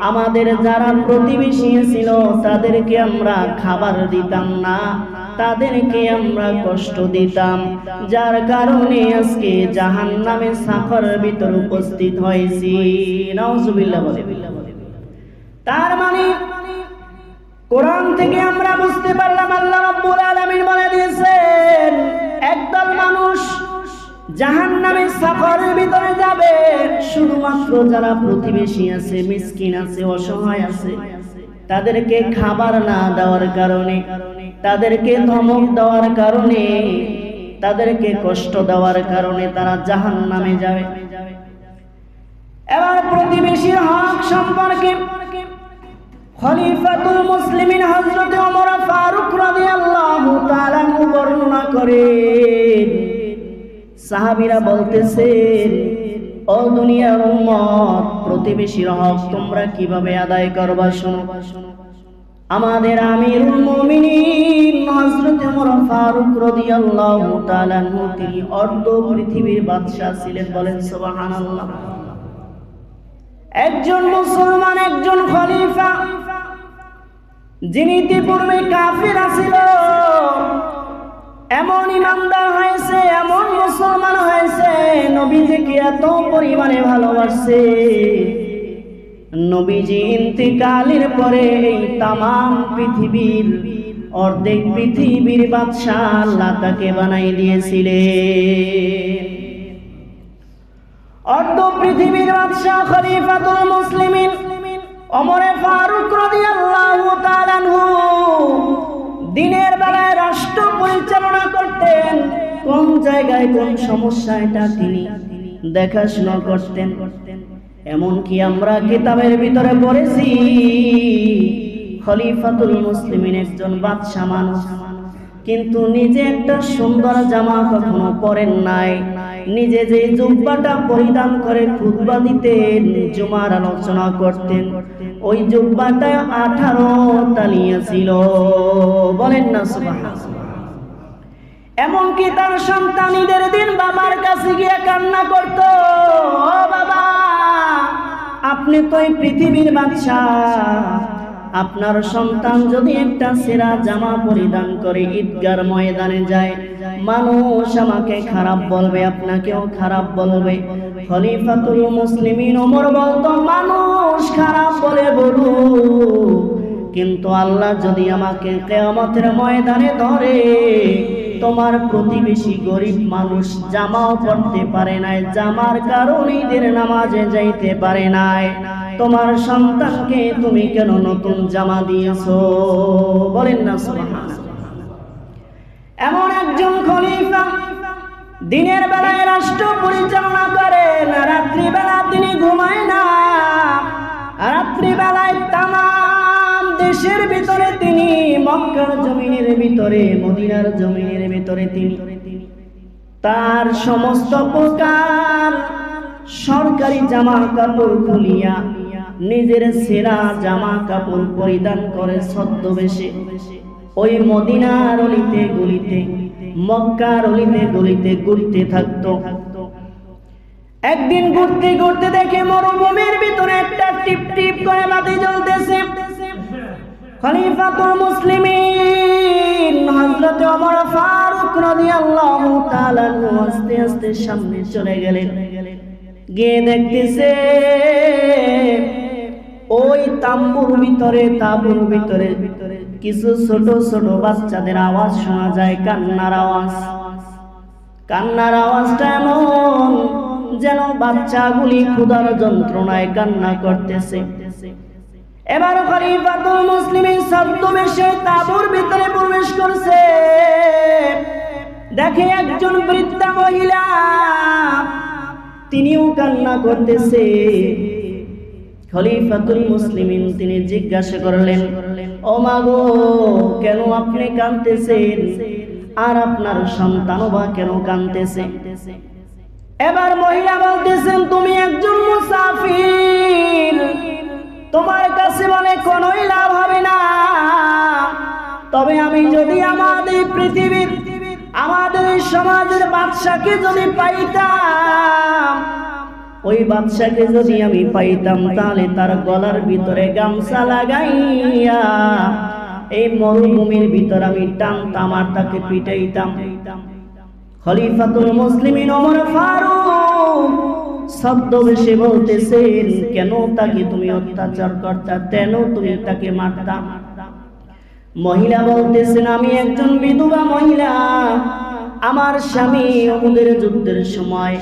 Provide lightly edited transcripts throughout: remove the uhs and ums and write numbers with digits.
আমাদের যারা প্রতিবেশী ছিল তাদেরকে আমরা খাবার দিতাম না, তাদেরকে আমরা কষ্ট দিতাম, যার কারণে আজকে জাহান্নামের সাফারের ভিতর উপস্থিত হয়েছি। নাউজুবিল্লাহ বলে। তার মানে কোরআন থেকে আমরা বুঝতে পারলাম আল্লাহ রাব্বুল আলামিন বলে দিয়েছেন একদল মানুষ জাহান্নামের সাফারের ভিতরে যাবে শুধুমাত্র যারা প্রতিবেশী আছে, মিসকিন আছে, অসহায় আছে, তাদেরকে খাবার না দেওয়ার কারণে, তাদেরকে ধমক দেওয়ার কারণে, তাদেরকে কষ্ট দেওয়ার কারণে তারা জাহান্নামে যাবে। এবার প্রতিবেশীর হক সম্পর্কে খলিফাতুল মুসলিমিন হযরত ওমর ফারুক রাদিয়াল্লাহু তাআলা আনহু বর্ণনা করেন, সাহাবীরা বলতেছেন, ও দুনিয়ার উম্মত, প্রতিবেশীর হক তোমরা কিভাবে আদায় করবা শোনো। আমাদের আমিরুল মুমিনিন হযরত ওমর ফারুক রাদিয়াল্লাহু তাআলা আনহু তিনি অর্ধ পৃথিবীর বাদশা ছিলেন, বলেন সুবহানাল্লাহ। একজন মুসলমান, একজন খলিফা, যিনি ইতিপূর্বে কাফির ছিল, এমন ইমানদার হয়েছে, এমন মুসলমান হয়েছে, নবীজিকে এত পরিমাণে ভালোবাসে, নবীজি ইন্তিকালের পরে এই তামাম পৃথিবীর অর্ধেক পৃথিবীর বাদশা আল্লাহ তাকে বানাই দিয়েছিলেন। অর্ধ পৃথিবীর বাদশা খলিফাতুল মুসলিমিন ওমর ফারুক রাদিয়াল্লাহু তাআলা আনহু দিনের বেলায় রাষ্ট্র পরিচালনা করতেন, কোন জায়গায় কোন সমস্যা এটা তিনি দেখাশোনা করতেন। এমনকি আমরা কিতাবের ভিতরে পড়েছি খলিফাতুল মুসলিমিন একজন বাদশা মানুষ, কিন্তু নিজে একটা সুন্দর জামা কখনো পরেন নাই, নিজে যে জুব্বাটা পরিধান করে খুতবা দিতেন, জুমার আলোচনা করতেন, ওই জুব্বাটা 18 তালিয়া ছিল, বলেন না সুবহানাল্লাহ। এমনকি তার সন্তান ঈদের দিন বাবার কাছে গিয়ে কান্না করত, ও বাবা, আপনি তো এই পৃথিবীর বাদশা, আপনার সন্তান যদি একটা ছেঁড়া জামা পরিধান করে ঈদগার ময়দানে যায়, মানুষ আমাকে খারাপ বলবে, আপনাকেও খারাপ বলবে। খলিফাতুল মুসলিমিন ওমর বলতো, মানুষ খারাপ বলে বলুক, কিন্তু আল্লাহ যদি আমাকে কিয়ামতের ময়দানে ধরে, তোমার প্রতিবেশী গরিব মানুষ জামাও পরতে পারে নাই, জামার কারণে ঈদের নামাজে যাইতে পারে নাই, তোমার সন্তানকে তুমি কেন নতুন জামা দিয়েছো, বলেন না সুবহানাল্লাহ। এমন একজন খলিফা দিনের বেলায় রাষ্ট্র পরিচালনা করেন, রাত্রি বেলা তিনি ঘুমায় না, রাত্রি বেলায় তামাম দেশের ভিতরে তিনি, মক্কার জমিনের ভিতরে, মদিনার জমিনের ভিতরে তিনি তার সমস্ত প্রকার সরকারি জামা কাপড় খুলিয়া নিজের সেরা জামা কাপড় পরিধান করে ছদ্মবেশে ওই মদিনার অলিতে গলিতে, মক্কার অলিতে গলিতে ঘুরতে থাকতো। একদিন ঘুরতে ঘুরতে দেখে মরুভূমির ভিতরে একটা টিপ টিপ করে বাতি জ্বলতেছে। খলিফাতুল মুসলিমিন হযরত ওমর ফারুক রাদিয়াল্লাহু তাআলা আস্তে আস্তে সামনে চলে গেলেন, গিয়ে দেখতেছে ওই তাঁবুর ভিতরে কিছু ছোট ছোট বাচ্চাদের আওয়াজ শোনা যায়, কান্নার আওয়াজ। কান্নার আওয়াজটা এমন যেন বাচ্চাগুলি ক্ষুধার যন্ত্রণায় কান্না করতেছে। এবার খলিফাতুল মুসলিমিন ছদ্মবেশে তাঁবুর ভিতরে প্রবেশ করছে, দেখে একজন বৃদ্ধা মহিলা, তিনিও কান্না করতেছে। খলিফাতুল মুসলিমিন তিনি জিজ্ঞাসা করলেন, ও মা গো, কেন আপনি কাঁদতেছেন, আর আপনার সন্তানও বা কেন কাঁদতেছে? এবার মহিলা বলতেছেন, তুমি একজন মুসাফির, তোমার কাছে বলে কোনোই লাভ হবে না, তবে আমি যদি আমাদের পৃথিবীর, আমাদের সমাজের বাদশাকে যদি পাইতাম, ওই বাদশাকে যদি আমি পাইতাম তাহলে তার গলার ভিতরে গামছা লাগাইয়া এই মরুভূমির ভিতর আমি টানতাম আর তাকে পিটাইতাম। খলিফাতুল মুসলিমিন ওমর ফারুক ছদ্মবেশে বলতেছেন, কেন তাকে তুমি অত্যাচার করতা, কেন তুমি তাকে মারতা? মহিলা বলতেছেন, আমি একজন বিধবা মহিলা, আমার স্বামী উহুদের যুদ্ধের সময়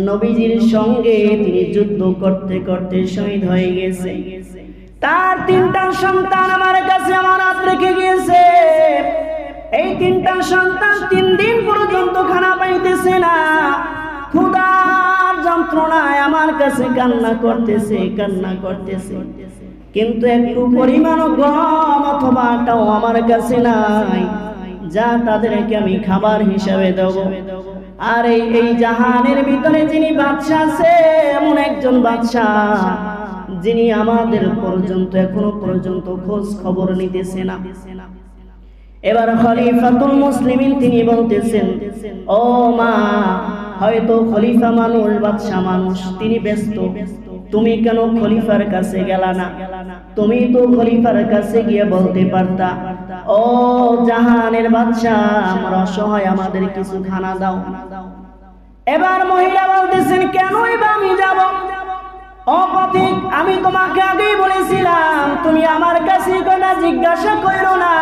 নবীজির সঙ্গে তিনি যুদ্ধ করতে করতে শহীদ হয়ে গেছে। তার 3টা সন্তান আমার কাছে আমানত রেখে গিয়েছে। এই 3টা সন্তান 3 দিন পর্যন্ত খানা পাইতেছে না, ক্ষুধার যন্ত্রণায় আমার কাছে কান্না করতেছে। কিন্তু একটু পরিমাণ গম অথবা আটাও আমার কাছে নাই, যা তাদেরকে আমি খাবার হিসাবে দেব। আর এই জাহানের ভিতরে যিনি বাদশা আছে, এমন একজন বাদশা যিনি আমাদের পর্যন্ত এখনো পর্যন্ত খোঁজ খবর নিতেছে না। এবার খলিফাতুল মুসলিমিন তিনি বলতেছেন, ও মা, হয়তো খলিফা মানুষ, বাদশা মানুষ, তিনি ব্যস্ত, তুমি কেন খলিফার কাছে গেলা না? তুমি তো খলিফার কাছে গিয়ে বলতে পারতা, ও জাহানের বাদশা, আমরা অসহায়, আমাদের কিছু খানা দাও। এবার মহিলা বলতেছেন, কেনই বা আমি যাব? ও পথিক, আমি তোমাকে আগেই বলেছিলাম তুমি আমার কাছে কথা জিজ্ঞাসা করো না,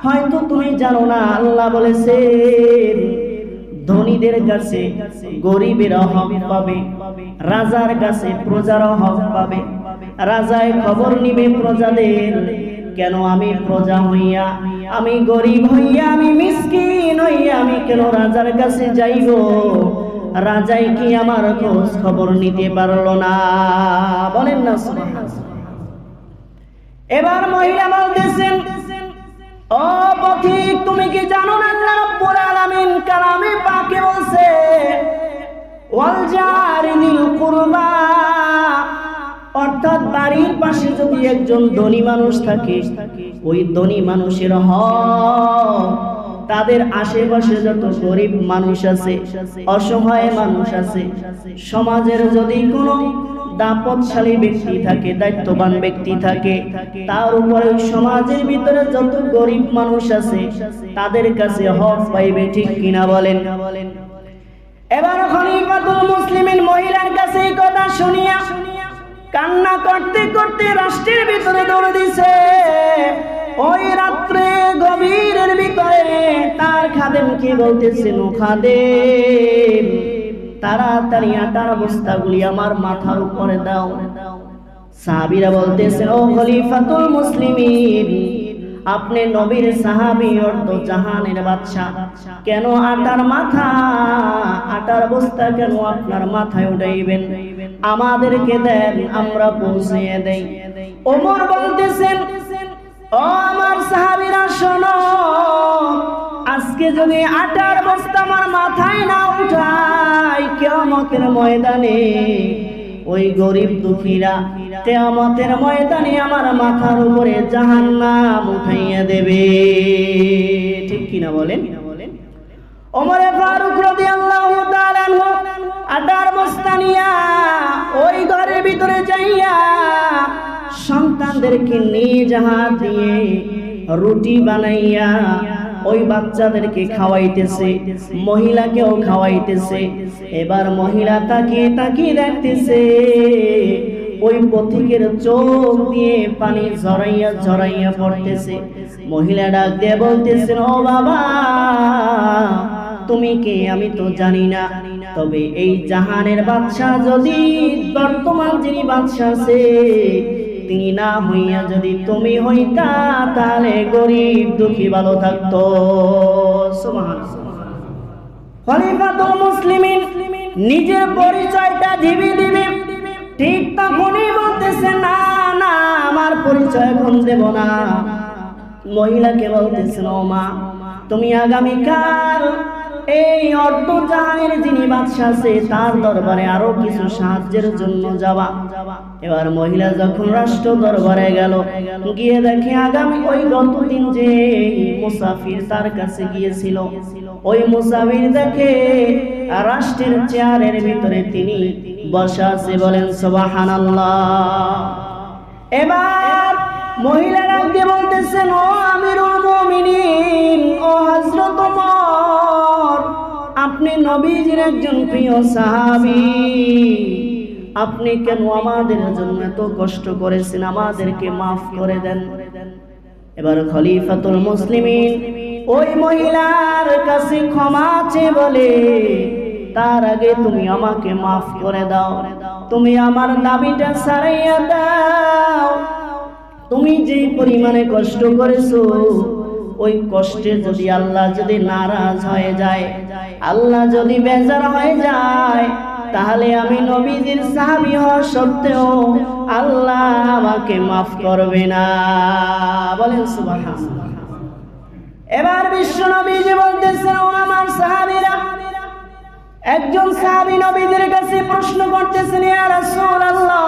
হয়তো তুমি জানো না আল্লাহ বলেছেন ধনীদের কাছে গরিবেরা হক পাবে, রাজার কাছে প্রজারা হক পাবে। রাজায় খবর নিবে প্রজাদের, কেন আমি প্রজা হইয়া, আমি গরিব হইয়া, আমি মিসকিন হইয়া আমি কেন রাজার কাছে যাইব? রাজাই কি আমার খোঁজ খবর নিতে পারলো না? বলেন না সুবহানাল্লাহ। এবার মহিলা বলতেছেন, ও পথিক, তুমি কি জানো না আল্লাহ রাব্বুল আলামিন কালামে পাকে বলছে, ওয়াল জারি যিল কুরবা, অর্থাৎ বাড়ির পাশে যদি একজন ধনী মানুষ থাকে, ওই ধনী মানুষের হক তাদের আশেপাশে যত গরিব মানুষ আছে, অসহায় মানুষ আছে, সমাজের যদি কোনো দাপটশালী ব্যক্তি থাকে, দায়িত্ববান ব্যক্তি থাকে, তার উপরে সমাজের ভিতরে যত গরিব মানুষ আছে তাদের কাছে হক পাইবে, ঠিক কিনা বলেন? এবার খলিফাতুল মুসলিমিন মহিলার কাছে এই কথা শুনিয়া কান্না করতে করতে রাষ্ট্রের ভিতরে দৌড়ে দিছে। ওই রাত্রে গভীরের ভিতরে তার খাদেমকে বলতেছেন, ও খাদেম, তাড়াতাড়ি আটার বস্তাগুলি আমার মাথার উপরে দাও। সাহাবীরা বলতেছেন, ও খলিফাতুল মুসলিমিন, আপনি নবীর সাহাবী, অর্ধ জাহানের বাদশা, কেন আটার বস্তা কেন আপনার মাথায় উঠাইবেন? আমাদেরকে দেন, আমরা পৌঁছিয়ে দেই। ওমর বলতেছেন, ও আমার সাহাবীরা শোনো, আজকে যদি আটার বস্তা আমার মাথায় না উঠাই, কিয়ামতের ময়দানে ওই গরিব দুঃখীরা কিয়ামতের ময়দানে আমার মাথার উপরে জাহান্নাম উঠাইয়া দেবে, ঠিক কিনা বলেন? ওমর ফারুক রাদিয়াল্লাহু তাআলা আনহু আটার বস্তা নিয়া ওই ঘরের ভিতরে যাইয়া সন্তানদেরকে নিজ হাত দিয়ে রুটি বানাইয়া ওই বাচ্চাদেরকে খাওয়াইতেছে, মহিলাকেও খাওয়াইতেছে। এবার মহিলা তাকিয়ে তাকিয়ে দেখতেছে, ওই পথিকের চোখ দিয়ে পানি ঝরাইয়া ঝরাইয়া পড়তেছে। মহিলা ডাক দিয়ে বলতেছেন, ও বাবা, তুমি কে আমি তো জানি না, তবে এই জাহানের বাদশা যদি বর্তমান যিনি বাদশা আছে তিনি না হইয়া যদি তুমি হইতা, তাহলে গরিব দুঃখী ভালো থাকতো। সুবহানাল্লাহ। খলিফাতুল মুসলিমিন নিজের পরিচয়টা দিবি ঠিক তখনই বলতেছে, না না, আমার পরিচয় এখন দেব না। মহিলাকে বলতেছেন, ও মা, তুমি আগামীকাল এই অর্ধ জাহানের যিনি বাদশা আছে তার দরবারে আরো কিছু সাহায্যের জন্য যাবা। এবার মহিলা যখন রাষ্ট্র দরবারে গেল, গিয়ে দেখে আগামী ওই গতদিন যে মুসাফির তার কাছে গিয়েছিল, ওই মুসাফির দেখে রাষ্ট্রের চেয়ারের ভিতরে তিনি বসা আছে, বলেন সুবহানাল্লাহ। এবার মহিলারা দিয়ে বলতেছেন, ও আমিরুল মুমিনিন, ও হযরত ওমর, আপনি নবীজির একজন প্রিয় সাহাবী, আপনি কেন আমাদের জন্য এত কষ্ট করেছেন? আমাদেরকে মাফ করে দেন। এবার খলিফাতুল মুসলিমিন ওই মহিলার কাছে ক্ষমা চেয়ে বলে, তার আগে তুমি আমাকে মাফ করে দাও, তুমি আমার দাবিটা ছাড়াইয়া দাও। তুমি যেই পরিমাণে কষ্ট করেছো, ওই কষ্টে যদি আল্লাহ যদি নারাজ হয়ে যায়, আল্লাহ যদি বেজার হয়ে যায়, তাহলে আমি নবীজির সাহাবী হওয়া সত্ত্বেও আল্লাহ আমাকে মাফ করবে না, বলেন সুবহানাল্লাহ। এবার বিশ্ব নবীজি বলতেছেন, ও আমার সাহাবীরা, একজন সাহাবী নবীদের কাছে প্রশ্ন করতেছেন, ইয়া রাসূলুল্লাহ,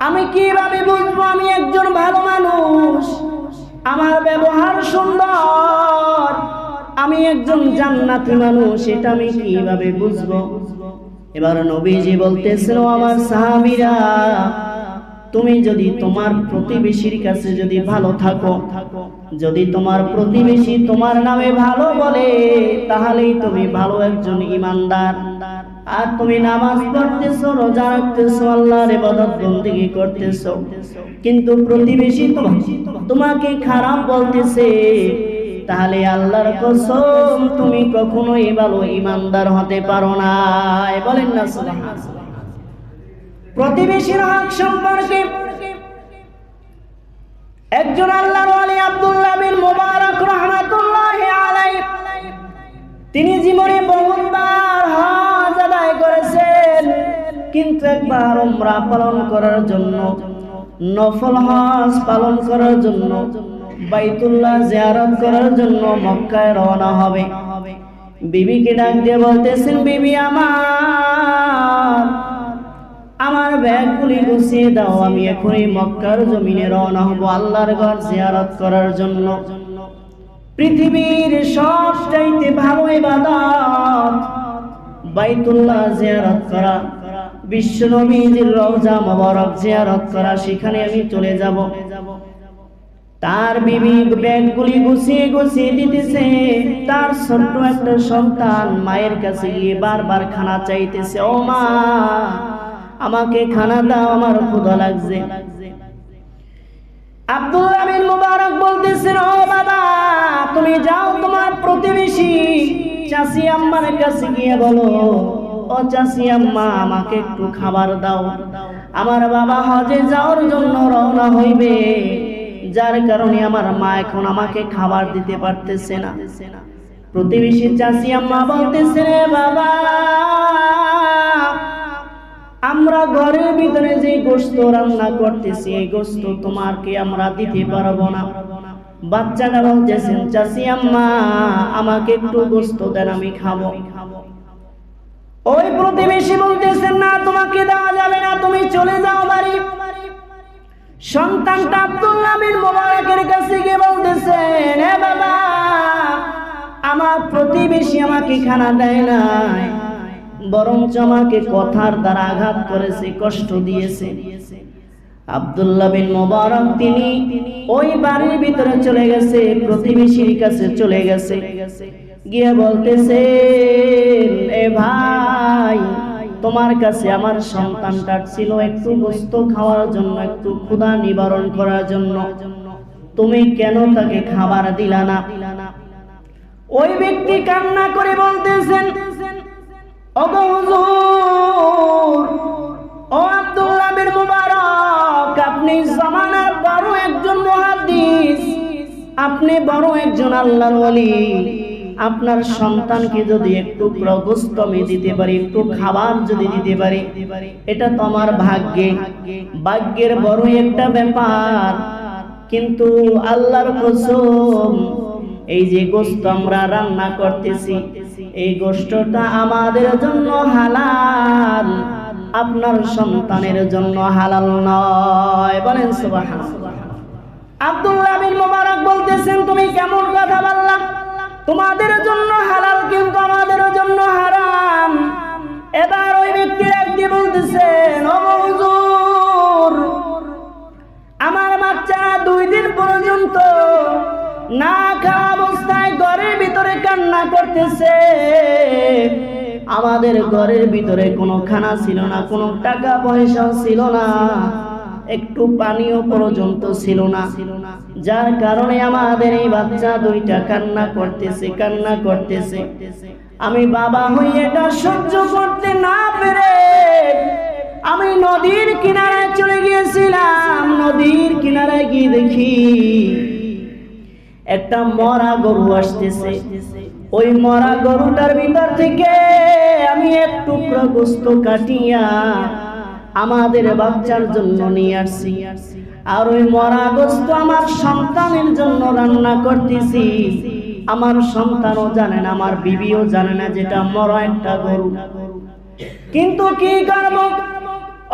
আমি কিভাবে বুঝবো আমি একজন ভালো মানুষ, আমার ব্যবহার সুন্দর, আমি একজন জান্নাতি মানুষ, এটা আমি কিভাবে বুঝবো? এবার নবীজি বলতেছেন, ও আমার সাহাবীরা, তুমি যদি তোমার প্রতিবেশীর কাছে যদি ভালো থাকো, যদি তোমার প্রতিবেশী তোমার নামে ভালো বলে, তাহলেই তুমি ভালো একজন ঈমানদার। আর তুমি নামাজ পড়তেছো, রোজা রাখতেছো, আল্লাহর ইবাদত বন্দেগী করতেছো, কিন্তু প্রতিবেশী তোমাকে খারাপ বলতেছে, তাহলে আল্লাহর কসম তুমি কখনোই ভালো ঈমানদার হতে পারো না, বলেন না সুবহানাল্লাহ। প্রতিবেশীর হক সম্পর্কে একজন আল্লাহর ওলি আব্দুল্লাহ বিন মুবারক রাহমাতুল্লাহি আলাইহি, তিনি জীবনে বহুবার হজ আদায় করেছেন, কিন্তু একবার উমরা পালন করার জন্য, নফল হজ পালন করার জন্য, বাইতুল্লাহ জিয়ারত করার জন্য মক্কায় রওনা হবে। বিবিকে ডাক দিয়ে বলতেছেন, বিবি আমার ব্যাগগুলি গুছিয়ে দাও, আমি এখনই মক্কার জমিনে রওনা হব আল্লাহর ঘর জিয়ারত করার জন্য। পৃথিবীর সবচাইতে ভালো ইবাদত বাইতুল্লাহ জিয়ারত করা, বিশ্ব নবীজির রওজা মোবারক জিয়ারত করা, সেখানে আমি চলে যাব। তার বিবি ব্যাগগুলি গুছিয়ে গুছিয়ে দিতেছে, তার ছোট্ট একটা সন্তান মায়ের কাছে গিয়ে বারবার খানা চাইতেছে, ও মা আমাকে খানা দাও, আমার ক্ষুধা লাগছে। আব্দুল্লাহ বিন মুবারক বলতেছেন, ও বাবা, তুমি যাও তোমার প্রতিবেশী চাচি আম্মার কাছে গিয়ে বলো, ও চাচি আম্মা আমাকে একটু খাবার দাও, আমার বাবা হজে যাওয়ার জন্য রওনা হইবে, যার কারণে আমার মা এখন আমাকে খাবার দিতে পারতেছে না। প্রতিবেশী চাচি আম্মা বলতেছে, বাবা, আমরা ঘরের ভিতরে যে গোশত রান্না করতেছি, এই গোশত তোমাকে আমরা দিতে পারবো না। বাচ্চাটা বলতেছেন, চাচি আম্মা আমাকে একটু গোশত দেন, আমি খাবো। ওই প্রতিবেশী বলতেছেন, না তোমাকে দেওয়া যাবে না, তুমি চলে যাও বাড়ি। সন্তানটা আব্দুল্লাহ বিন মুবারকের কাছে গিয়ে বলতেছেন, হে বাবা, আমার প্রতিবেশী আমাকে খানা দেয় নাই, বরঞ্চ আমাকে কথার দ্বারা আঘাত করেছে, কষ্ট দিয়েছে। আব্দুল্লাহ বিন মুবারক তিনি ওই বাড়ির ভিতরে চলে গেছে, প্রতিবেশীর কাছে চলে গেছে, গিয়ে বলতেছে, এ ভাই, তোমার কাছে আমার সন্তানটা ছিল একটু গোশত খাওয়ার জন্য, একটু ক্ষুধা নিবারণ করার জন্য, তুমি কেন তাকে খাবার দিলা না? ওই ব্যক্তি কান্না করে বলতেছেন, ওগো হুজুর, ও আব্দুল্লাহ বিন মুবারক, আপনি জামানার বড় একজন মুহাদ্দিস, আপনি বড় একজন আল্লাহর ওলি, আপনার সন্তানকে যদি একটু গোশত আমি দিতে পারি, একটু খাবার যদি দিতে পারি, এটা তো আমার ভাগ্যের বড় একটা ব্যাপার। কিন্তু আল্লাহর কসম, এই যে গোশত আমরা রান্না করতেছি, এই গোশতটা আমাদের জন্য হালাল, আপনার সন্তানের জন্য হালাল নয়, বলেন সুবহানাল্লাহ। আব্দুল্লাহ বিন মুবারক বলতেছেন, তুমি কেমন কথা বললা? তোমাদের জন্য হালাল কিন্তু আমাদের জন্য হারাম। এবার ওই ব্যক্তি একটি দিয়ে বলতেছেন, ও হুজুর, আমার বাচ্চা 2 দিন পর্যন্ত না খাওয়া অবস্থায় ঘরের ভিতরে কান্না করতেছে। আমাদের ঘরের ভিতরে কোনো খানা ছিল না, কোনো টাকা পয়সাও ছিল না, একটু পানিও পর্যন্ত ছিল না, যার কারণে আমাদের এই বাচ্চা 2টা কান্না করতেছে। আমি বাবা হয়ে এটা সহ্য করতে না পেরে আমি নদীর কিনারায় চলে গিয়েছিলাম। নদীর কিনারায় গিয়ে দেখি একটা মরা গরু আসতেছে। ওই মরা গরুটার ভিতর থেকে আমি এক টুকরো গোশত কাটিয়া আমাদের বাচ্চার জন্য নিয়ে আসছি। আর ওই মরা গোশত আমার সন্তানের জন্য রান্না করতেছি। আমার সন্তানও জানে না, আমার বিবিও জানে না যেটা মরা একটা গরু। কিন্তু কি করব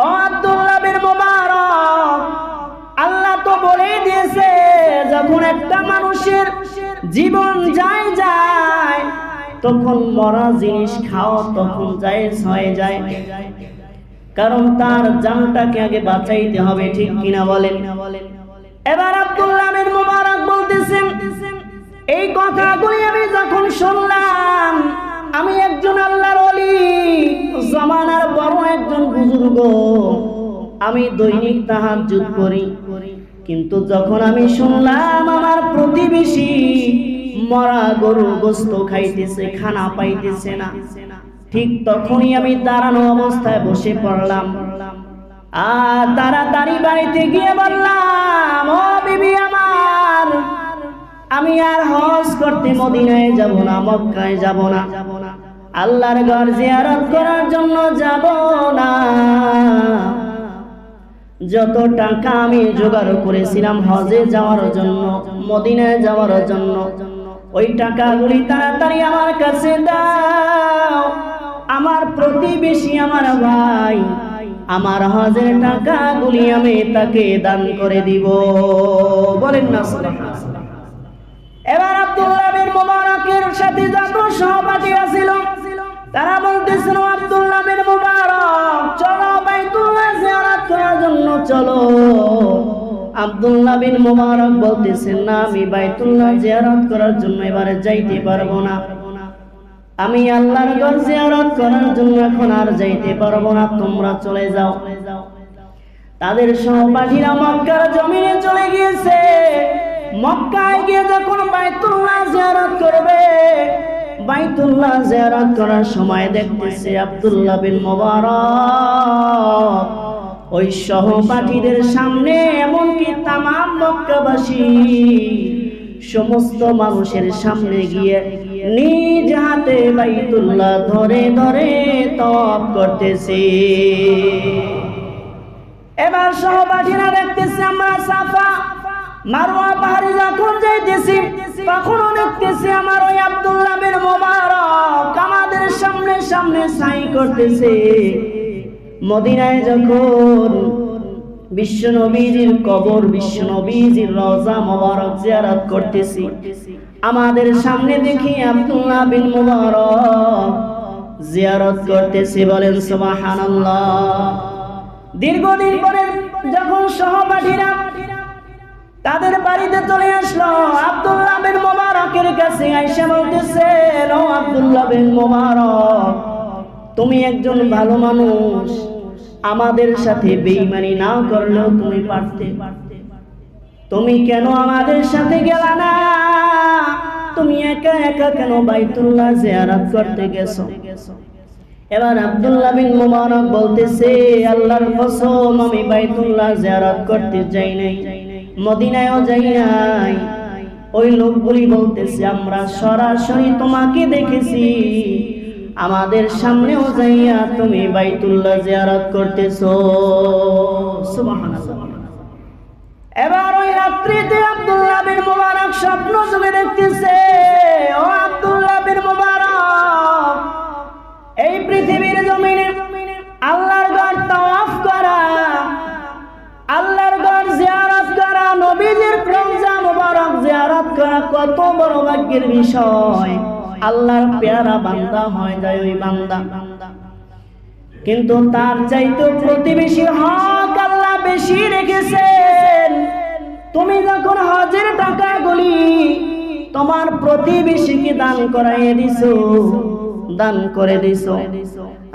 ও আব্দুল্লাহ বিন মুবারক, আল্লাহ তো বলেই দিয়েছে যখন একটা মানুষের জীবন যায় তখন মরা জিনিস খাওয়া তখন জায়েজ হয়ে যায়, কারণ তার জানটাকে আগে বাঁচাইতে হবে, ঠিক কিনা বলেন? এবার আব্দুল্লাহ বিন মুবারক বলতেছেন, এই কথাগুলি আমি যখন শুনলাম, আমি একজন আল্লাহর ওলি, জামানার বড় একজন বুজুর্গ, আমি দৈনিক তাহাজ্জুদ করি, কিন্তু যখন আমি শুনলাম আমার প্রতিবেশী মরা গরুর গোশত খাইতেছে, খানা পাইতেছে না, ঠিক তখনই আমি দাঁড়ানো অবস্থায় বসে পড়লাম। আর তাড়াতাড়ি বাড়িতে গিয়ে বললাম, ও বিবি আমার, আমি আর হজ করতে মদিনায় যাব না, মক্কায় যাব না, আল্লাহর ঘর জিয়ারত করার জন্য যাব না। যত টাকা আমি জোগাড় করেছিলাম হজে যাওয়ার জন্য, মদিনায় যাওয়ার জন্য, ওই টাকাগুলি তাড়াতাড়ি আমার কাছে দাও। আমার প্রতিবেশী, আমার ভাই, আমার হজের টাকাগুলি আমি তাকে দান করে দিব। বলেন না সুবহানাল্লাহ। এবার আব্দুল্লাহ বিন মুবারকের সাথে যত সহপাঠী ছিল তারা বলতেছিল, আব্দুল্লাহ বিন মুবারক চলো বাইতুল্লাহ জিয়ারত করার জন্য চলো। আব্দুল্লাহ বিন মুবারক বলতেছেন, না, আমি বাইতুল্লাহ জিয়ারত করার জন্য এবারে যাইতে পারবো না, আমি আল্লাহর ঘর জিয়ারত করার জন্য এখন আর যাইতে পারবো না, তোমরা চলে যাও। তাদের সহপাঠীরা মক্কার জমিনে চলে গিয়েছে। মক্কায় গিয়ে যখন বাইতুল্লাহ জিয়ারত করবে, বাইতুল্লাহ জিয়ারত করার সময় দেখতেছে আব্দুল্লাহ বিন মুবারক ওই সহপাঠীদের সামনে, এমনকি তামাম মক্কাবাসী সমস্ত মানুষের সামনে গিয়ে নিজ হাতে বাইতুল্লাহ ধরে ধরে তওয়াফ করতেছে। এবার সহপাঠীরা দেখতেছে আমরা সাফা মারওয়া পাহাড়ে যখন যাইতেছি, তখনও দেখতেছি আমার ওই আব্দুল্লাহ বিন মুবারক আমাদের সামনে সামনে সাই করতেছে। মদিনায় যখন বিশ্বনবীর কবর, বিশ্বনবীর রওজা মোবারক জিয়ারত করতেছি, আমাদের সামনে দেখি আব্দুল্লাহ বিন মুবারক জিয়ারত করতেছে। বলেন সুবহানাল্লাহ। দীর্ঘদিন পরে যখন সহপাঠীরা তাদের বাড়িতে চলে আসলো, আব্দুল্লাহ বিন মুবারকের কাছে আয়েশা বলতেছে, ও আব্দুল্লাহ বিন মুবারক, তুমি একজন ভালো মানুষ, আমাদের সাথে বেঈমানি না করলেও তুমি পারতে, তুমি কেন আমাদের সাথে গেলা না? তুমি একা একা কেন বাইতুল্লাহ জিয়ারত করতে গেছো? এবার আব্দুল্লাহ বিন মুবারক বলতেছে, আল্লাহর কসম, আমি বাইতুল্লাহ জিয়ারত করতে যাই নাই, মদিনায়ও যাই নাই। ওই লোকগুলি বলতেছে, আমরা সরাসরি তোমাকে দেখেছি, আমাদের সামনেও যাইয়া তুমি বাইতুল্লাহ জিয়ারত করতেছো। সুবহানাল্লাহ। এবার ওই রাত্রিতে আব্দুল্লাহ বিন মুবারক স্বপ্ন যুগে দেখতেছে, ও আব্দুল্লাহ বিন মুবারক, এই পৃথিবীর জমিনে আল্লাহর ঘর তাওয়াফ করা, আল্লাহর ঘর জিয়ারত করা, নবীজির রওজা মুবারক জিয়ারত করা কত বড় ভাগ্যের বিষয়। আল্লাহর পেয়ারা বান্দা হয়ে যায় ওই বান্দা। কিন্তু তার চাইতে প্রতিবেশীর হক আল্লাহ বেশি রেখেছেন। তুমি যখন হজের টাকাগুলি তোমার প্রতিবেশীকে দান করাইয়ে দিছো, দান করে দিছো,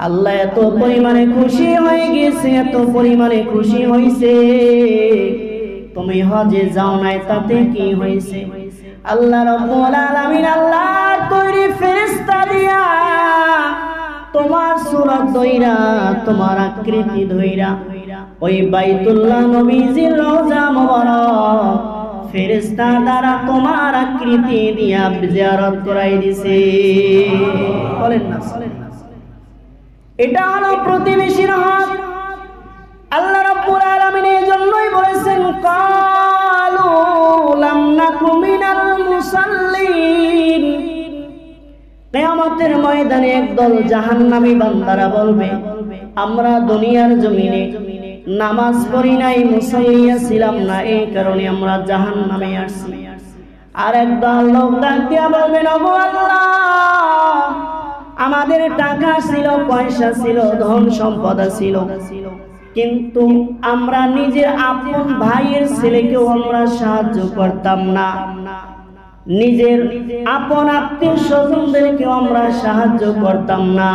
আল্লাহ এত পরিমাণে খুশি হয়ে গেছে, এত পরিমাণে খুশি হয়েছে। তুমি হজে যাও নাই, তাতে কি হয়েছে? আল্লাহ রাব্বুল আলামিন আল্লাহর তৈরি ফেরেশতা দিয়া তোমার সূরত ধইরা, তোমার আকৃতি ধইরা ওই বাইতুল্লাহ নবীজির রওজা মোবারক ফেরেশতা দ্বারা তোমার আকৃতি দিয়া জিয়ারত করাই দিছে। বলেন না, এটা হলো প্রতিবেশীর হক। আল্লাহ রাব্বুল আলামিন এই জন্যই বলেছেন, কালু লাম নাকু মিনাল মুসাল্লিন। কিয়ামতের ময়দানে একদল জাহান্নামী বান্দারা বলবে, আমরা দুনিয়ার জমিনে নামাজ পড়ি নাই, মুসাল্লিয়া ছিলাম না, এই কারণে আমরা জাহান্নামে আসছি। আর একদল লোক ডাক দিয়া বলবেন, ওগো আল্লাহ, আমাদের টাকা ছিল, পয়সা ছিল, ধন সম্পদ ছিল, কিন্তু আমরা নিজের আপন ভাইয়ের ছেলেকেও আমরা সাহায্য করতাম না, নিজের আপন আত্মীয় স্বজনদেরকেও আমরা সাহায্য করতাম না।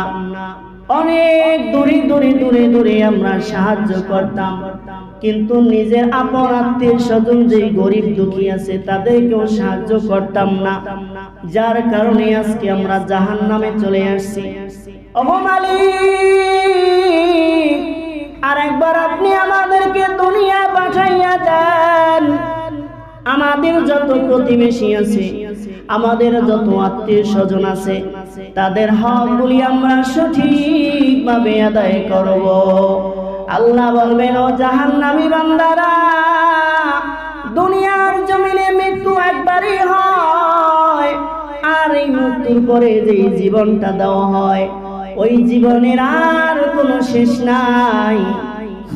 অনেক দূরে দূরে দূরে দূরে আমরা সাহায্য করতাম, কিন্তু নিজের আপন আত্মীয় স্বজন যে গরিব দুঃখী আছে তাদেরকেও সাহায্য করতাম না, যার কারণে আজকে আমরা জাহান্নামে চলে আসছি। ওগো মালিক, আর একবার আপনি আমাদেরকে দুনিয়া পাঠাইয়া দেন। আমাদের যত প্রতিবেশী আছে, আমাদের যত আত্মীয় স্বজন আছে, তাদের হকগুলি আমরা সঠিকভাবে আদায় করব। আল্লাহ বলবেন, ও জাহান্নামী বান্দারা, দুনিয়ার জমিনে মৃত্যু একবারই হয়, আর এই মৃত্যুর পরে যে জীবনটা দেওয়া হয়, ওই জীবনের আর কোনো শেষ নাই।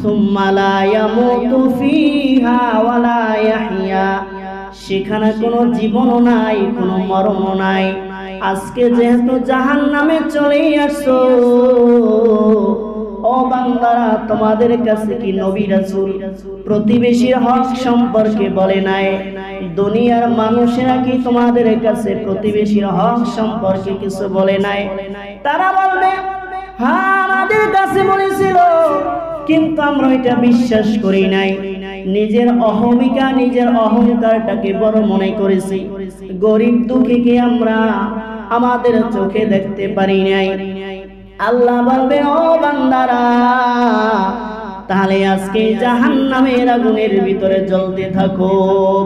সুম্মা লা ইয়ামুতু ফিহা ওয়া লা ইয়াহইয়া, সেখানে কোনো জীবনও নাই, কোনো মরণও নাই। আজকে যেহেতু জাহান্নামে চলে আসছো, ও বান্দারা, তোমাদের কাছে কি নবী রাসূল প্রতিবেশীর হক সম্পর্কে বলে নাই? দুনিয়ার মানুষেরা কি তোমাদের কাছে প্রতিবেশীর হক সম্পর্কে কিছু বলে নাই? তারা বলবে, হ্যাঁ আমাদের কাছে বলেছিল, কিন্তু আমরা এটা বিশ্বাস করি নাই। নিজের অহমিকা, নিজের অহংকারটাকে বড় মনে করেছি। গরিব দুঃখীকে আমরা আমাদের চোখে দেখতে পারি নাই। আল্লাহ বলবে, ও বান্দারা, তাহলে আজকে জাহান্নামের আগুনের ভিতরে জ্বলতে থাকো।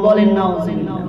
বলেন নাউজুবিল্লাহ।